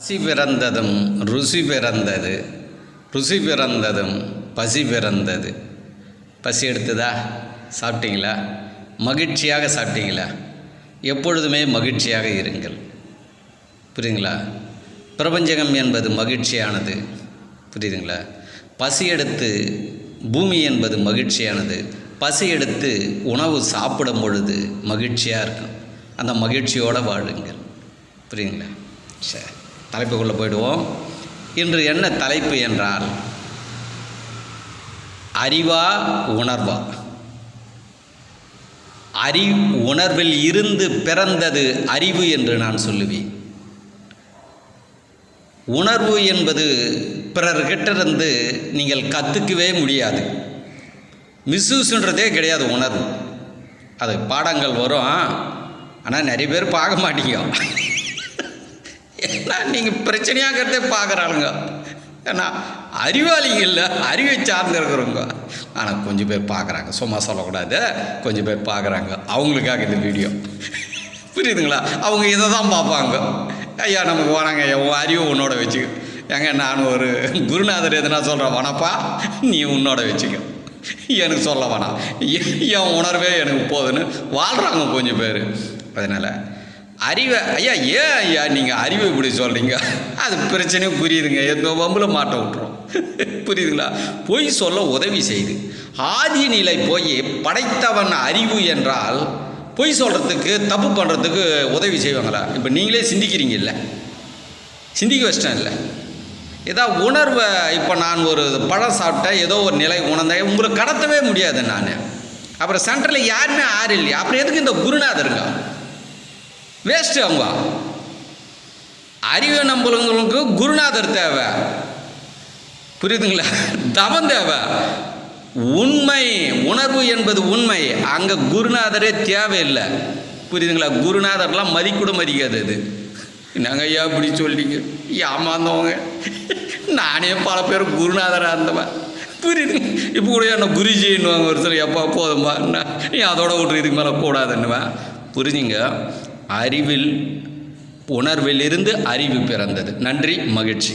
பசி பிறந்ததும் ருசி பிறந்தது, ருசி பிறந்ததும் பசி பிறந்தது. பசி எடுத்ததா? சாப்பிட்டீங்களா? மகிழ்ச்சியாக சாப்பிட்டீங்களா? எப்பொழுதுமே மகிழ்ச்சியாக இருங்கள். புரியுதுங்களா? பிரபஞ்சகம் என்பது மகிழ்ச்சியானது. புரியுதுங்களா? பசி எடுத்து பூமி என்பது மகிழ்ச்சியானது. பசி எடுத்து உணவு சாப்பிடும் பொழுது மகிழ்ச்சியாக இருக்கும். அந்த மகிழ்ச்சியோடு வாழுங்கள். புரியுதுங்களா? சரி, தலைப்புக்குள்ளே போயிடுவோம். இன்று என்ன தலைப்பு என்றால், அறிவா உணர்வா? உணர்வில் இருந்து பிறந்தது அறிவு என்று நான் சொல்லுவேன். உணர்வு என்பது பிறர்கிட்டிருந்து நீங்கள் கற்றுக்கவே முடியாது. மிஸ்யூஸ்ன்றதே கிடையாது உணர்வு. அது பாடங்கள் வரும், ஆனால் நிறைய பேர் பார்க்க மாட்டீங்க. ஏன்னா நீங்கள் பிரச்சனையாகிறதே பார்க்குறாளுங்க. ஏன்னா அறிவாளிங்க இல்லை, அறிவை சார்ந்து இருக்கிறவங்க. ஆனால் கொஞ்சம் பேர் பார்க்குறாங்க, சும்மா சொல்லக்கூடாது, கொஞ்சம் பேர் பார்க்குறாங்க. அவங்களுக்காக இந்த வீடியோ. புரியுதுங்களா? அவங்க இதை தான் பார்ப்பாங்க. ஐயா நமக்கு வேணாங்க, ஐயா உன் அறிவை உன்னோட வச்சுக்க. ஏங்க நான் ஒரு குருநாதர் எதுனா சொல்கிறேன், வேணாப்பா நீ உன்னோட வச்சுக்க, எனக்கு சொல்ல வேணாம், என் உணர்வே எனக்கு போதுன்னு வாழ்கிறாங்க கொஞ்சம் பேர். அதனால் அறிவை ஐயா ஏன் ஐயா நீங்கள் அறிவை இப்படி சொல்கிறீங்க? அது பிரச்சனையும் புரியுதுங்க, எந்த வம்பில் மாட்ட விட்டுரும். புரியுதுங்களா? பொய் சொல்ல உதவி செய்து ஆதி நிலை போய் படைத்தவன் அறிவு என்றால் பொய் சொல்கிறதுக்கு தப்பு பண்ணுறதுக்கு உதவி செய்வாங்களா? இப்போ நீங்களே சிந்திக்கிறீங்க இல்லை, சிந்திக்க வச்சிட்டேன் இல்லை. ஏதோ உணர்வை இப்போ நான் ஒரு பழம் சாப்பிட்டேன், ஏதோ ஒரு நிலை உணர்ந்தேன், உங்களுக்கு கடத்தவே முடியாது நான். அப்புறம் சென்டரில் யாருமே ஆறு இல்லையா, அப்புறம் எதுக்கு இந்த குருநாதருங்க? வேஸ்ட்டு. அவங்க அறிவை நம்புறவங்களுக்கு குருநாதர் தேவை. புரியுதுங்களா? தவம் தேவை. உண்மை உணர்வு என்பது உண்மை. அங்கே குருநாதரே தேவையில்லை. புரியுதுங்களா? குருநாதர்லாம் மதிக்கூட மதிக்காது. அது நாங்கள் ஐயா இப்படி சொல்லிங்க, ஏமாந்தவங்க. நானே பல பேர் குருநாதராக இருந்தவன். புரியுது? இப்போ கூட என்ன குருஜின்னுவாங்க ஒரு சில. எப்போ போதும்பா, நீ அதோட விட்டு இதுக்கு மேலே கூடாதுன்னுவேன். புரிஞ்சுங்க? அறிவில் உணர்விலிருந்து அறிவு பிறந்தது. நன்றி, மகிழ்ச்சி.